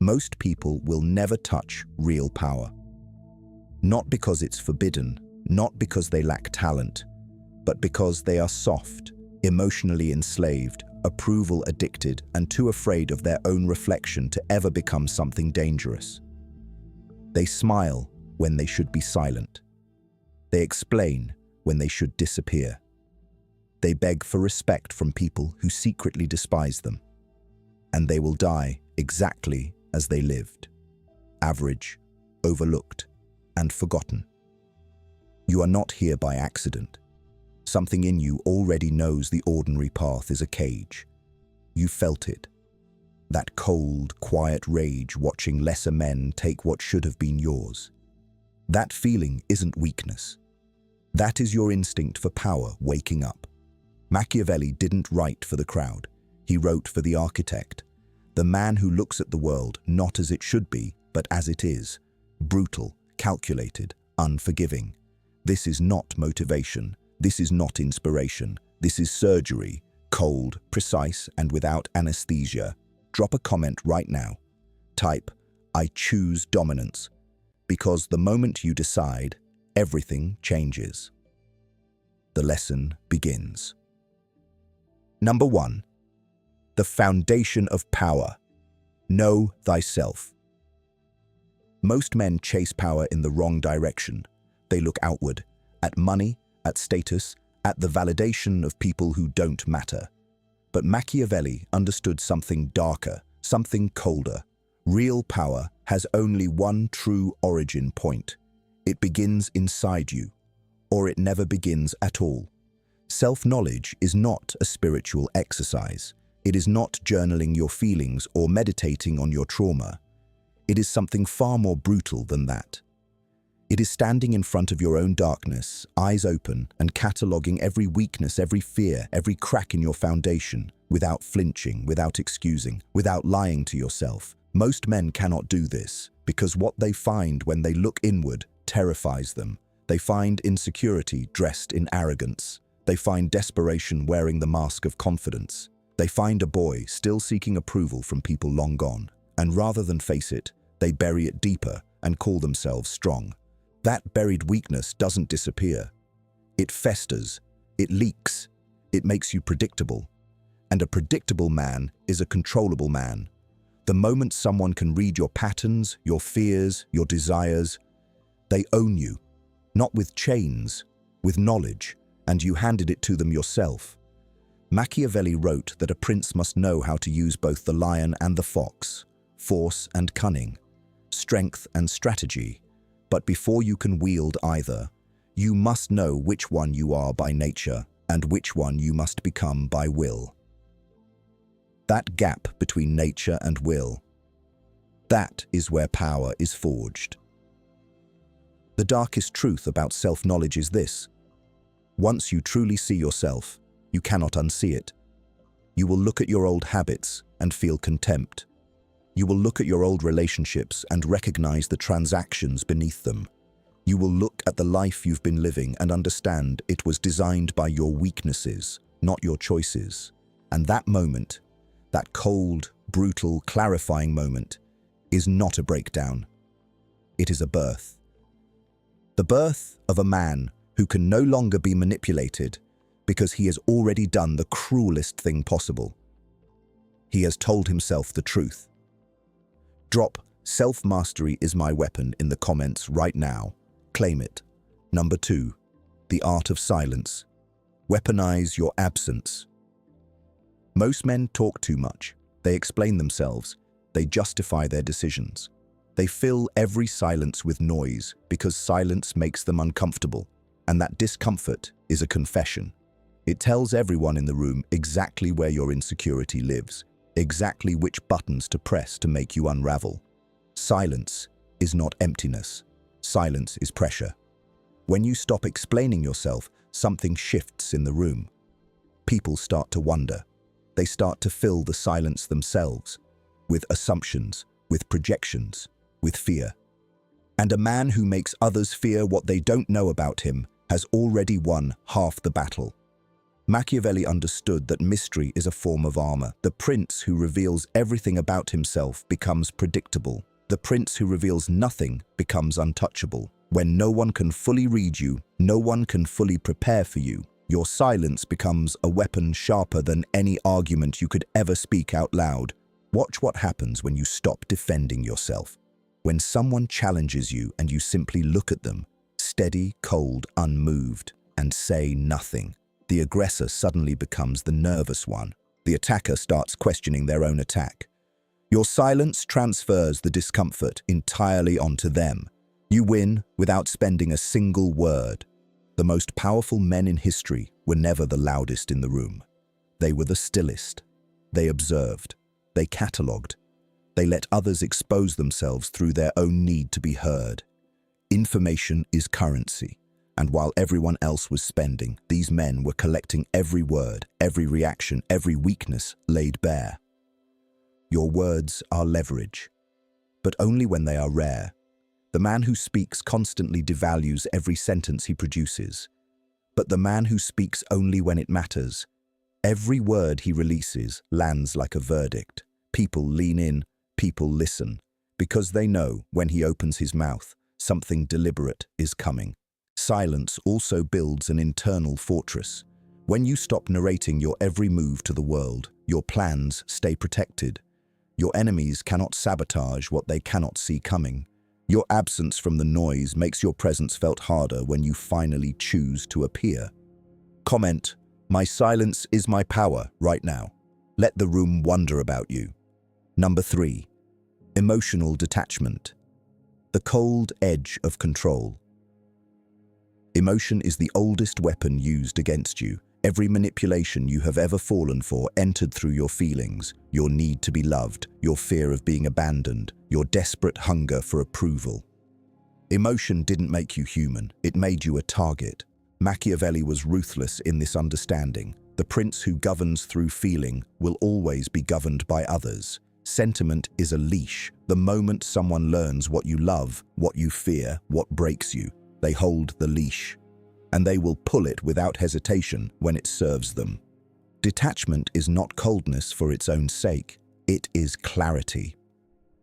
Most people will never touch real power. Not because it's forbidden, not because they lack talent, but because they are soft, emotionally enslaved, approval addicted, and too afraid of their own reflection to ever become something dangerous. They smile when they should be silent. They explain when they should disappear. They beg for respect from people who secretly despise them. And they will die exactly as they lived, average, overlooked, and forgotten. You are not here by accident. Something in you already knows the ordinary path is a cage. You felt it. That cold, quiet rage watching lesser men take what should have been yours. That feeling isn't weakness. That is your instinct for power waking up. Machiavelli didn't write for the crowd. He wrote for the architect, the man who looks at the world not as it should be, but as it is, brutal, calculated, unforgiving. This is not motivation. This is not inspiration. This is surgery, cold, precise, and without anesthesia. Drop a comment right now. Type, "I choose dominance," because the moment you decide, everything changes. The lesson begins. Number 1. The foundation of power. Know thyself. Most men chase power in the wrong direction. They look outward, at money, at status, at the validation of people who don't matter. But Machiavelli understood something darker, something colder. Real power has only one true origin point. It begins inside you, or it never begins at all. Self-knowledge is not a spiritual exercise. It is not journaling your feelings or meditating on your trauma. It is something far more brutal than that. It is standing in front of your own darkness, eyes open, and cataloging every weakness, every fear, every crack in your foundation, without flinching, without excusing, without lying to yourself. Most men cannot do this, because what they find when they look inward terrifies them. They find insecurity dressed in arrogance. They find desperation wearing the mask of confidence. They find a boy still seeking approval from people long gone, and rather than face it, they bury it deeper and call themselves strong. That buried weakness doesn't disappear. It festers, it leaks, it makes you predictable. And a predictable man is a controllable man. The moment someone can read your patterns, your fears, your desires, they own you, not with chains, with knowledge, and you handed it to them yourself. Machiavelli wrote that a prince must know how to use both the lion and the fox, force and cunning, strength and strategy. But before you can wield either, you must know which one you are by nature and which one you must become by will. That gap between nature and will, that is where power is forged. The darkest truth about self-knowledge is this: once you truly see yourself, you cannot unsee it. You will look at your old habits and feel contempt. You will look at your old relationships and recognize the transactions beneath them. You will look at the life you've been living and understand it was designed by your weaknesses, not your choices. And that moment, that cold, brutal, clarifying moment, is not a breakdown. It is a birth. The birth of a man who can no longer be manipulated because he has already done the cruelest thing possible. He has told himself the truth. Drop "Self-mastery is my weapon" in the comments right now. Claim it. Number 2. The art of silence. Weaponize your absence. Most men talk too much. They explain themselves. They justify their decisions. They fill every silence with noise because silence makes them uncomfortable. And that discomfort is a confession. It tells everyone in the room exactly where your insecurity lives, exactly which buttons to press to make you unravel. Silence is not emptiness. Silence is pressure. When you stop explaining yourself, something shifts in the room. People start to wonder. They start to fill the silence themselves, with assumptions, with projections, with fear. And a man who makes others fear what they don't know about him has already won half the battle. Machiavelli understood that mystery is a form of armor. The prince who reveals everything about himself becomes predictable. The prince who reveals nothing becomes untouchable. When no one can fully read you, no one can fully prepare for you. Your silence becomes a weapon sharper than any argument you could ever speak out loud. Watch what happens when you stop defending yourself. When someone challenges you and you simply look at them, steady, cold, unmoved, and say nothing, the aggressor suddenly becomes the nervous one. The attacker starts questioning their own attack. Your silence transfers the discomfort entirely onto them. You win without spending a single word. The most powerful men in history were never the loudest in the room. They were the stillest. They observed. They catalogued. They let others expose themselves through their own need to be heard. Information is currency. And while everyone else was spending, these men were collecting every word, every reaction, every weakness laid bare. Your words are leverage, but only when they are rare. The man who speaks constantly devalues every sentence he produces, but the man who speaks only when it matters, every word he releases lands like a verdict. People lean in, people listen, because they know when he opens his mouth, something deliberate is coming. Silence also builds an internal fortress. When you stop narrating your every move to the world, your plans stay protected. Your enemies cannot sabotage what they cannot see coming. Your absence from the noise makes your presence felt harder when you finally choose to appear. Comment, "My silence is my power right now." Let the room wonder about you. Number 3. Emotional detachment. The cold edge of control. Emotion is the oldest weapon used against you. Every manipulation you have ever fallen for entered through your feelings, your need to be loved, your fear of being abandoned, your desperate hunger for approval. Emotion didn't make you human, it made you a target. Machiavelli was ruthless in this understanding. The prince who governs through feeling will always be governed by others. Sentiment is a leash. The moment someone learns what you love, what you fear, what breaks you, they hold the leash, and they will pull it without hesitation when it serves them. Detachment is not coldness for its own sake, it is clarity.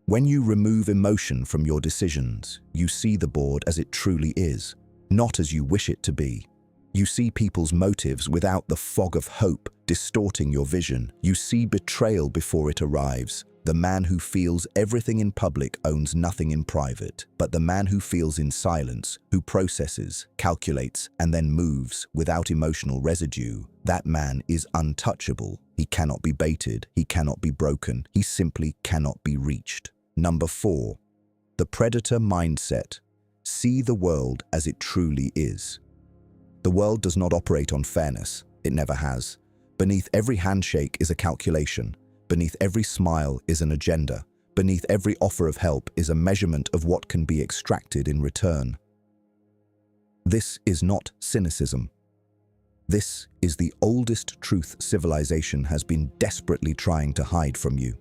When you remove emotion from your decisions, you see the board as it truly is, not as you wish it to be. You see people's motives without the fog of hope distorting your vision. You see betrayal before it arrives. The man who feels everything in public owns nothing in private, but the man who feels in silence, who processes, calculates, and then moves without emotional residue, that man is untouchable. He cannot be baited, he cannot be broken, he simply cannot be reached. Number 4. The predator mindset. See the world as it truly is. The world does not operate on fairness, it never has. Beneath every handshake is a calculation. Beneath every smile is an agenda. Beneath every offer of help is a measurement of what can be extracted in return. This is not cynicism. This is the oldest truth civilization has been desperately trying to hide from you.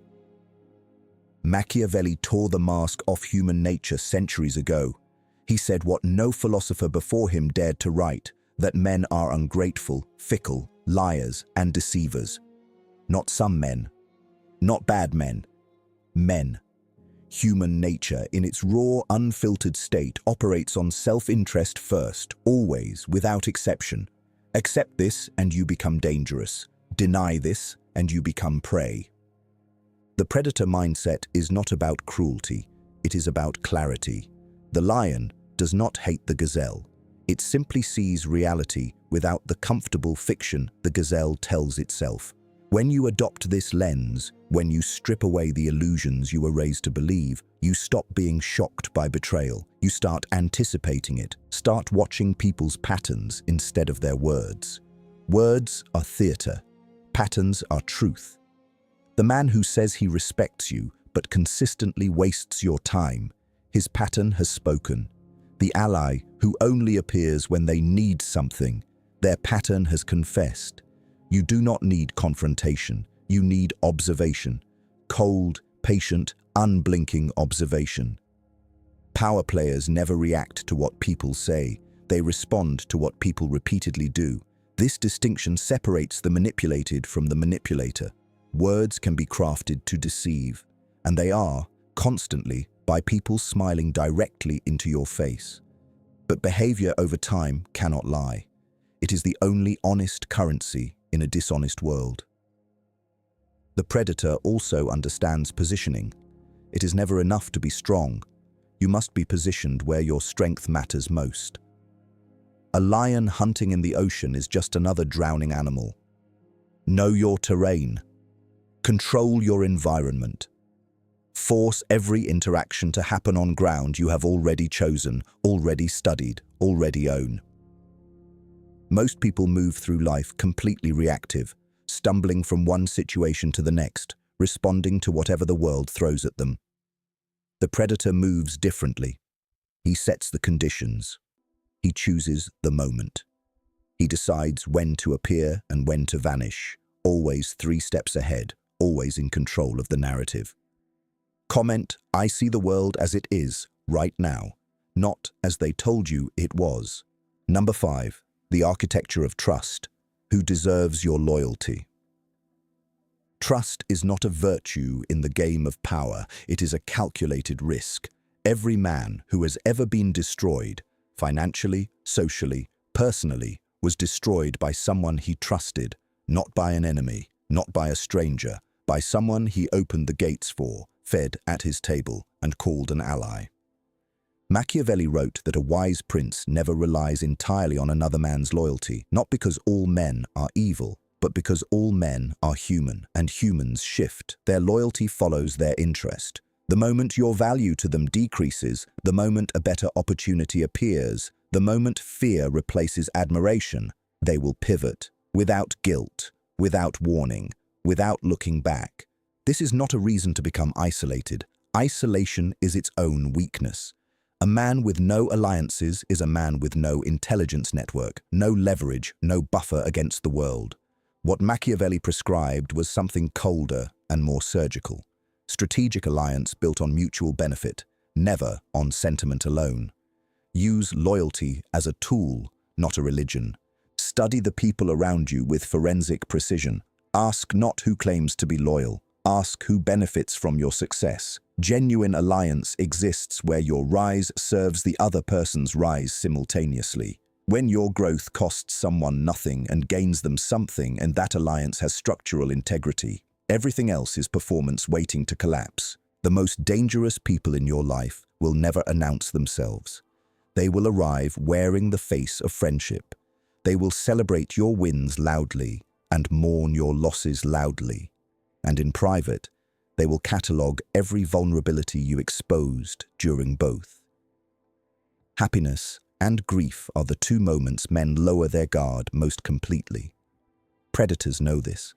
Machiavelli tore the mask off human nature centuries ago. He said what no philosopher before him dared to write, that men are ungrateful, fickle, liars, and deceivers. Not some men. Not bad men. Men. Human nature, in its raw, unfiltered state, operates on self-interest first, always, without exception. Accept this and you become dangerous. Deny this and you become prey. The predator mindset is not about cruelty, it is about clarity. The lion does not hate the gazelle. It simply sees reality without the comfortable fiction the gazelle tells itself. When you adopt this lens, when you strip away the illusions you were raised to believe, you stop being shocked by betrayal. You start anticipating it. Start watching people's patterns instead of their words. Words are theater. Patterns are truth. The man who says he respects you but consistently wastes your time, his pattern has spoken. The ally who only appears when they need something, their pattern has confessed. You do not need confrontation, you need observation. Cold, patient, unblinking observation. Power players never react to what people say, they respond to what people repeatedly do. This distinction separates the manipulated from the manipulator. Words can be crafted to deceive, and they are, constantly, by people smiling directly into your face. But behavior over time cannot lie. It is the only honest currency in a dishonest world. The predator also understands positioning. It is never enough to be strong. You must be positioned where your strength matters most. A lion hunting in the ocean is just another drowning animal. Know your terrain. Control your environment. Force every interaction to happen on ground you have already chosen, already studied, already own. Most people move through life completely reactive, stumbling from one situation to the next, responding to whatever the world throws at them. The predator moves differently. He sets the conditions. He chooses the moment. He decides when to appear and when to vanish, always 3 steps ahead, always in control of the narrative. Comment, I see the world as it is, right now, not as they told you it was. Number 5, the architecture of trust. Who deserves your loyalty? Trust is not a virtue in the game of power, it is a calculated risk. Every man who has ever been destroyed, financially, socially, personally, was destroyed by someone he trusted, not by an enemy, not by a stranger, by someone he opened the gates for, fed at his table, and called an ally. Machiavelli wrote that a wise prince never relies entirely on another man's loyalty, not because all men are evil, but because all men are human, and humans shift. Their loyalty follows their interest. The moment your value to them decreases, the moment a better opportunity appears, the moment fear replaces admiration, they will pivot, without guilt, without warning, without looking back. This is not a reason to become isolated. Isolation is its own weakness. A man with no alliances is a man with no intelligence network, no leverage, no buffer against the world. What Machiavelli prescribed was something colder and more surgical. Strategic alliance built on mutual benefit, never on sentiment alone. Use loyalty as a tool, not a religion. Study the people around you with forensic precision. Ask not who claims to be loyal. Ask who benefits from your success. Genuine alliance exists where your rise serves the other person's rise simultaneously. When your growth costs someone nothing and gains them something, and that alliance has structural integrity, everything else is performance waiting to collapse. The most dangerous people in your life will never announce themselves. They will arrive wearing the face of friendship. They will celebrate your wins loudly and mourn your losses loudly. And in private, they will catalogue every vulnerability you exposed during both. Happiness and grief are the 2 moments men lower their guard most completely. Predators know this.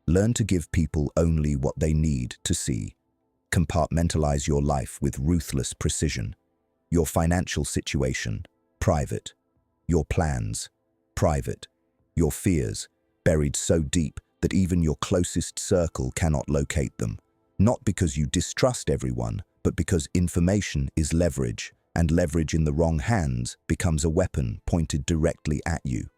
Learn to give people only what they need to see. Compartmentalize your life with ruthless precision. Your financial situation, private. Your plans, private. Your fears, buried so deep that even your closest circle cannot locate them. Not because you distrust everyone, but because information is leverage, and leverage in the wrong hands becomes a weapon pointed directly at you.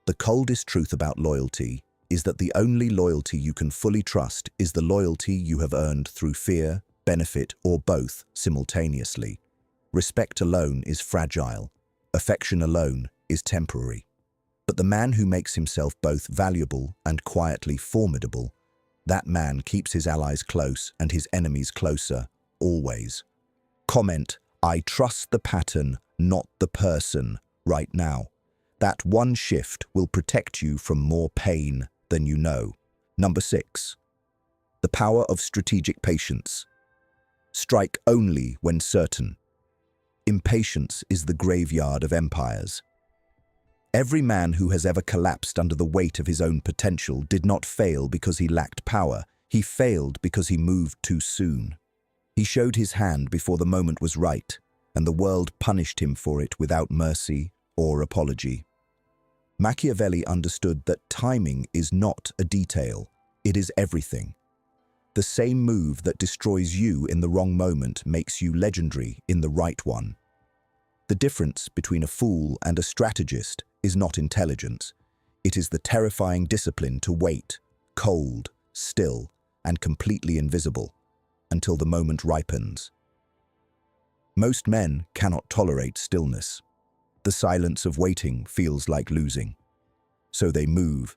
The coldest truth about loyalty is that the only loyalty you can fully trust is the loyalty you have earned through fear, benefit, or both simultaneously. Respect alone is fragile. Affection alone is temporary. But the man who makes himself both valuable and quietly formidable, that man keeps his allies close and his enemies closer, always. Comment, I trust the pattern, not the person, right now. That one shift will protect you from more pain than you know. Number 6. The power of strategic patience. Strike only when certain. Impatience is the graveyard of empires. Every man who has ever collapsed under the weight of his own potential did not fail because he lacked power. He failed because he moved too soon. He showed his hand before the moment was right, and the world punished him for it without mercy or apology. Machiavelli understood that timing is not a detail, it is everything. The same move that destroys you in the wrong moment makes you legendary in the right one. The difference between a fool and a strategist is not intelligence, It is the terrifying discipline to wait, cold, still, and completely invisible, until the moment ripens. Most men cannot tolerate stillness. The silence of waiting feels like losing. So they move,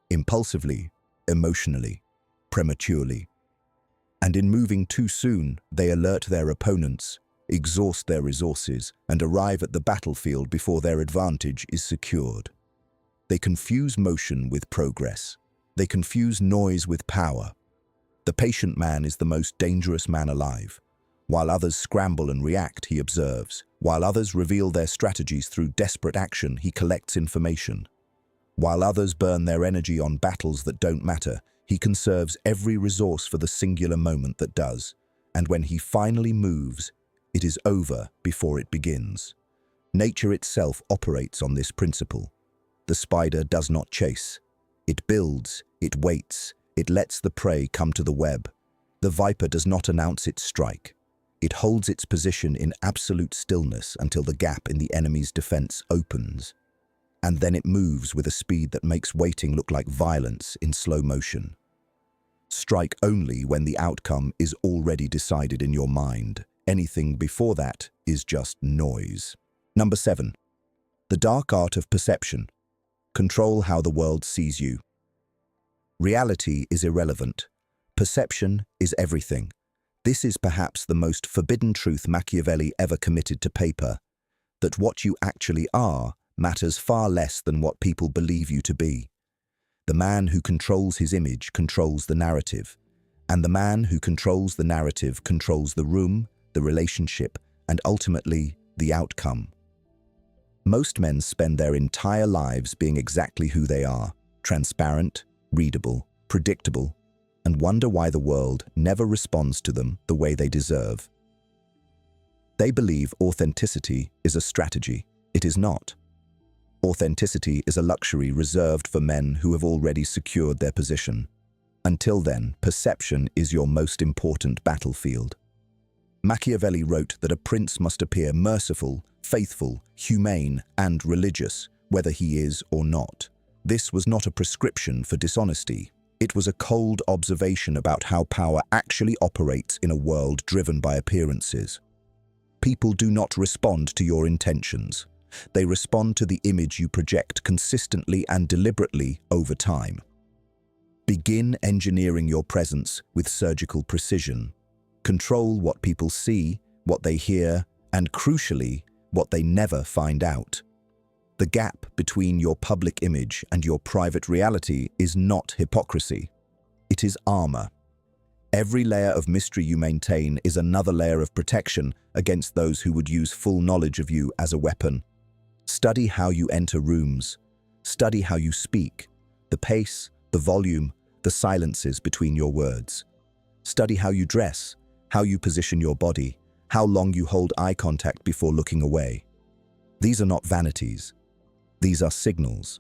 impulsively, emotionally, prematurely. And in moving too soon, they alert their opponents, exhaust their resources, and arrive at the battlefield before their advantage is secured. They confuse motion with progress. They confuse noise with power. The patient man is the most dangerous man alive. While others scramble and react, he observes. While others reveal their strategies through desperate action, he collects information. While others burn their energy on battles that don't matter, he conserves every resource for the singular moment that does. And when he finally moves, it is over before it begins. Nature itself operates on this principle. The spider does not chase. It builds, it waits, it lets the prey come to the web. The viper does not announce its strike. It holds its position in absolute stillness until the gap in the enemy's defense opens. And then it moves with a speed that makes waiting look like violence in slow motion. Strike only when the outcome is already decided in your mind. Anything before that is just noise. Number 7. The dark art of perception. Control how the world sees you. Reality is irrelevant. Perception is everything. This is perhaps the most forbidden truth Machiavelli ever committed to paper, that what you actually are matters far less than what people believe you to be. The man who controls his image controls the narrative, and the man who controls the narrative controls the room, the relationship, and ultimately, the outcome. Most men spend their entire lives being exactly who they are, transparent, readable, predictable, and wonder why the world never responds to them the way they deserve. They believe authenticity is a strategy. It is not. Authenticity is a luxury reserved for men who have already secured their position. Until then, perception is your most important battlefield. Machiavelli wrote that a prince must appear merciful, faithful, humane, and religious, whether he is or not. This was not a prescription for dishonesty. It was a cold observation about how power actually operates in a world driven by appearances. People do not respond to your intentions. They respond to the image you project consistently and deliberately over time. Begin engineering your presence with surgical precision. Control what people see, what they hear, and crucially, what they never find out. The gap between your public image and your private reality is not hypocrisy. It is armor. Every layer of mystery you maintain is another layer of protection against those who would use full knowledge of you as a weapon. Study how you enter rooms. Study how you speak, the pace, the volume, the silences between your words. Study how you dress, how you position your body, how long you hold eye contact before looking away. These are not vanities. These are signals.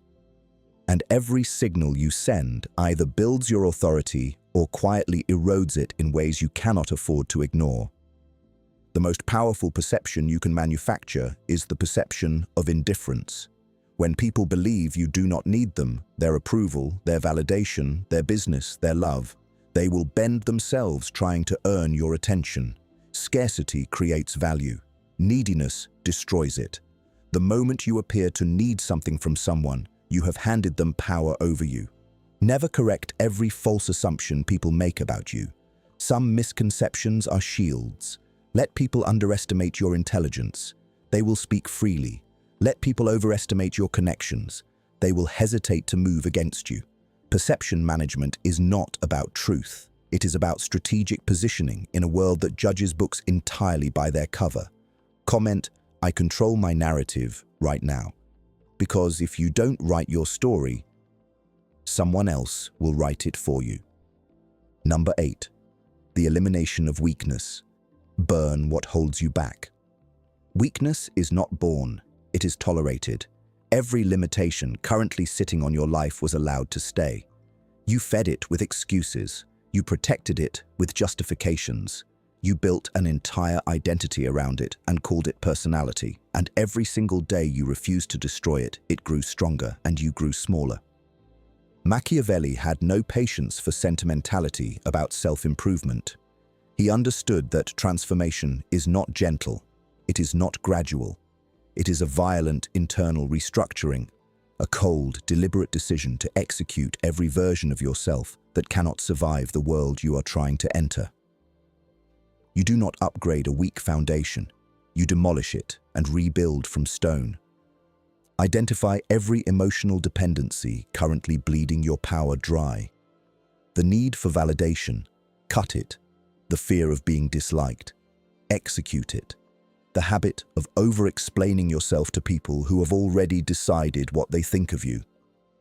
And every signal you send either builds your authority or quietly erodes it in ways you cannot afford to ignore. The most powerful perception you can manufacture is the perception of indifference. When people believe you do not need them, their approval, their validation, their business, their love, they will bend themselves trying to earn your attention. Scarcity creates value. Neediness destroys it. The moment you appear to need something from someone, you have handed them power over you. Never correct every false assumption people make about you. Some misconceptions are shields. Let people underestimate your intelligence. They will speak freely. Let people overestimate your connections. They will hesitate to move against you. Perception management is not about truth. It is about strategic positioning in a world that judges books entirely by their cover. Comment, "I control my narrative right now." Because if you don't write your story, someone else will write it for you. Number 8. The elimination of weakness. Burn what holds you back. Weakness is not born, it is tolerated. Every limitation currently sitting on your life was allowed to stay. You fed it with excuses. You protected it with justifications. You built an entire identity around it and called it personality. And every single day you refused to destroy it, it grew stronger and you grew smaller. Machiavelli had no patience for sentimentality about self-improvement. He understood that transformation is not gentle, it is not gradual. It is a violent internal restructuring, a cold, deliberate decision to execute every version of yourself that cannot survive the world you are trying to enter. You do not upgrade a weak foundation, you demolish it and rebuild from stone. Identify every emotional dependency currently bleeding your power dry. The need for validation, cut it. The fear of being disliked, execute it. The habit of over-explaining yourself to people who have already decided what they think of you,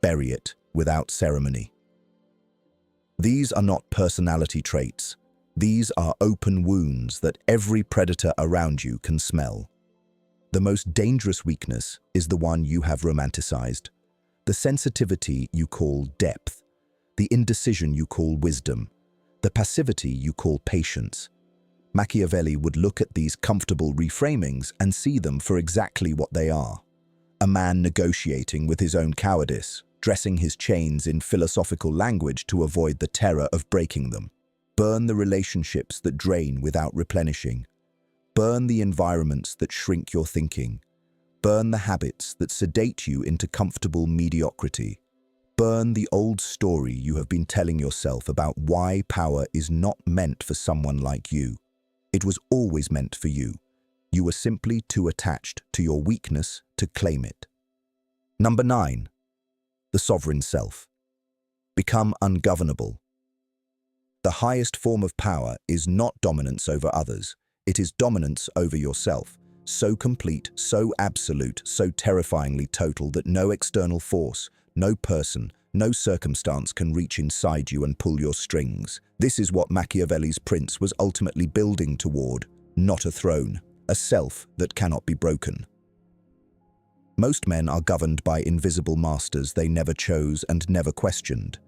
bury it without ceremony. These are not personality traits. These are open wounds that every predator around you can smell. The most dangerous weakness is the one you have romanticized. The sensitivity you call depth. The indecision you call wisdom. The passivity you call patience. Machiavelli would look at these comfortable reframings and see them for exactly what they are. A man negotiating with his own cowardice, dressing his chains in philosophical language to avoid the terror of breaking them. Burn the relationships that drain without replenishing. Burn the environments that shrink your thinking. Burn the habits that sedate you into comfortable mediocrity. Burn the old story you have been telling yourself about why power is not meant for someone like you. It was always meant for you. You were simply too attached to your weakness to claim it. Number 9. The sovereign self. Become ungovernable. The highest form of power is not dominance over others. It is dominance over yourself. So complete, so absolute, so terrifyingly total that no external force, no person, no circumstance can reach inside you and pull your strings. This is what Machiavelli's prince was ultimately building toward, not a throne, a self that cannot be broken. Most men are governed by invisible masters they never chose and never questioned.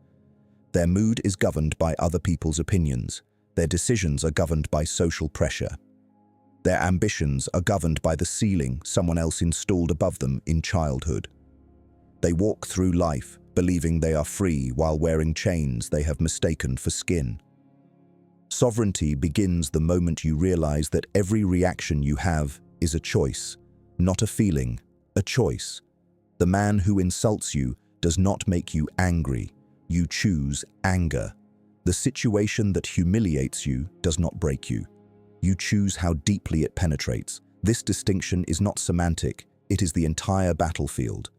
Their mood is governed by other people's opinions. Their decisions are governed by social pressure. Their ambitions are governed by the ceiling someone else installed above them in childhood. They walk through life believing they are free while wearing chains they have mistaken for skin. Sovereignty begins the moment you realize that every reaction you have is a choice, not a feeling, a choice. The man who insults you does not make you angry. You choose anger. The situation that humiliates you does not break you. You choose how deeply it penetrates. This distinction is not semantic, it is the entire battlefield.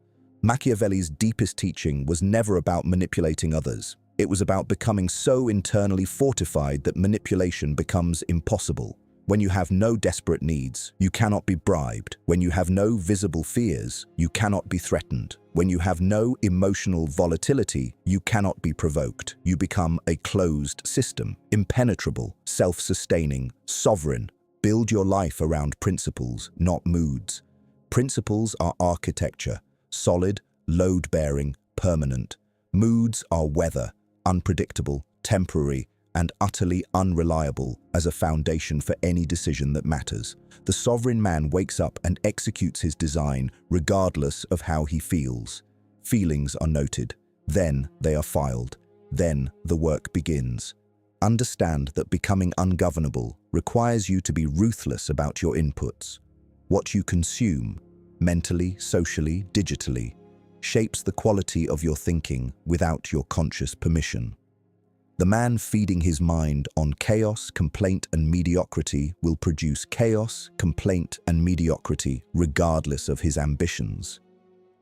Machiavelli's deepest teaching was never about manipulating others. It was about becoming so internally fortified that manipulation becomes impossible. When you have no desperate needs, you cannot be bribed. When you have no visible fears, you cannot be threatened. When you have no emotional volatility, you cannot be provoked. You become a closed system, impenetrable, self-sustaining, sovereign. Build your life around principles, not moods. Principles are architecture, solid, load-bearing, permanent. Moods are weather, unpredictable, temporary, and utterly unreliable as a foundation for any decision that matters. The sovereign man wakes up and executes his design regardless of how he feels. Feelings are noted, then they are filed, then the work begins. Understand that becoming ungovernable requires you to be ruthless about your inputs. What you consume, mentally, socially, digitally, shapes the quality of your thinking without your conscious permission. The man feeding his mind on chaos, complaint, and mediocrity will produce chaos, complaint, and mediocrity regardless of his ambitions.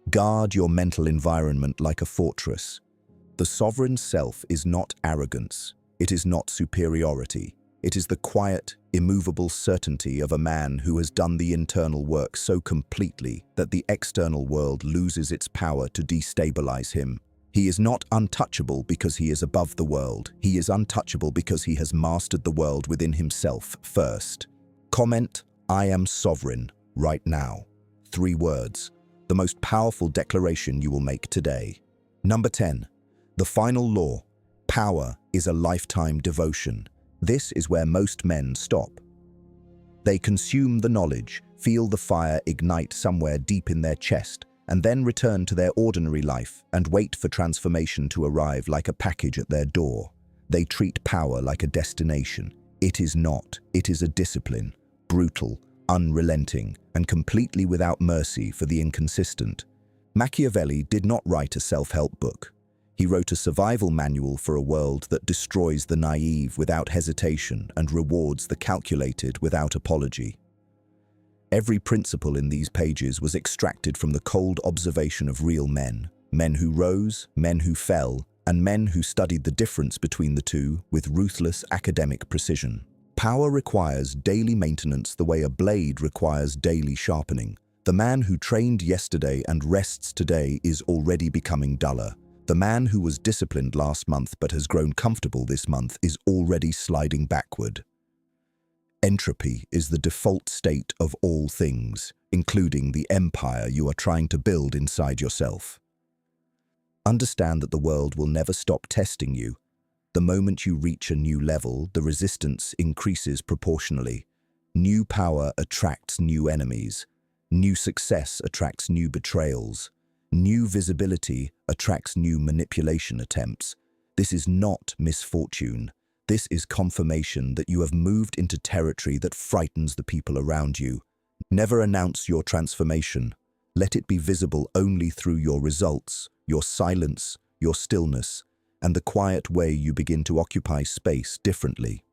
Guard your mental environment like a fortress. The sovereign self is not arrogance. It is not superiority. It is the quiet, immovable certainty of a man who has done the internal work so completely that the external world loses its power to destabilize him. He is not untouchable because he is above the world. He is untouchable because he has mastered the world within himself first. Comment, "I am sovereign," right now. 3 words. The most powerful declaration you will make today. Number 10. The final law. Power is a lifetime devotion. This is where most men stop. They consume the knowledge, feel the fire ignite somewhere deep in their chest, and then return to their ordinary life and wait for transformation to arrive like a package at their door. They treat power like a destination. It is not. It is a discipline, brutal, unrelenting, and completely without mercy for the inconsistent. Machiavelli did not write a self-help book. He wrote a survival manual for a world that destroys the naive without hesitation and rewards the calculated without apology. Every principle in these pages was extracted from the cold observation of real men, men who rose, men who fell, and men who studied the difference between the two with ruthless academic precision. Power requires daily maintenance the way a blade requires daily sharpening. The man who trained yesterday and rests today is already becoming duller. The man who was disciplined last month but has grown comfortable this month is already sliding backward. Entropy is the default state of all things, including the empire you are trying to build inside yourself. Understand that the world will never stop testing you. The moment you reach a new level, the resistance increases proportionally. New power attracts new enemies. New success attracts new betrayals. New visibility attracts new manipulation attempts. This is not misfortune. This is confirmation that you have moved into territory that frightens the people around you. Never announce your transformation. Let it be visible only through your results, your silence, your stillness, and the quiet way you begin to occupy space differently.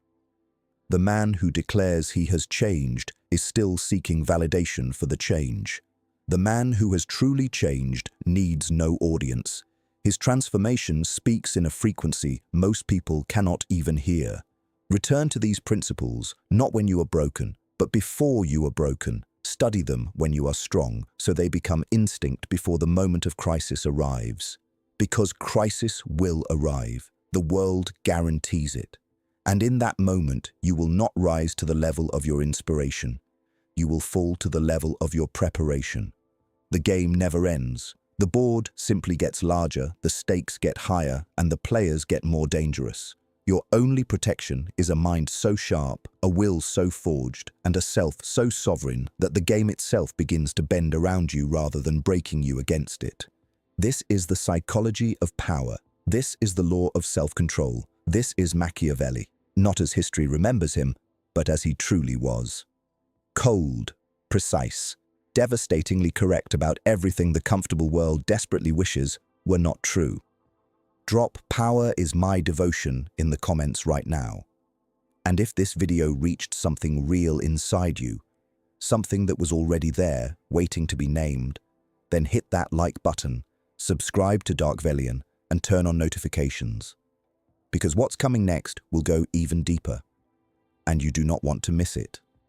The man who declares he has changed is still seeking validation for the change. The man who has truly changed needs no audience. His transformation speaks in a frequency most people cannot even hear. Return to these principles, not when you are broken, but before you are broken. Study them when you are strong, so they become instinct before the moment of crisis arrives. Because crisis will arrive, the world guarantees it. And in that moment, you will not rise to the level of your inspiration. You will fall to the level of your preparation. The game never ends. The board simply gets larger, the stakes get higher, and the players get more dangerous. Your only protection is a mind so sharp, a will so forged, and a self so sovereign that the game itself begins to bend around you rather than breaking you against it. This is the psychology of power. This is the law of self-control. This is Machiavelli, not as history remembers him, but as he truly was. Cold, precise, devastatingly correct about everything the comfortable world desperately wishes were not true. Drop "power is my devotion" in the comments right now. And if this video reached something real inside you, something that was already there, waiting to be named, then hit that like button, subscribe to Machiavellian, and turn on notifications. Because what's coming next will go even deeper, and you do not want to miss it.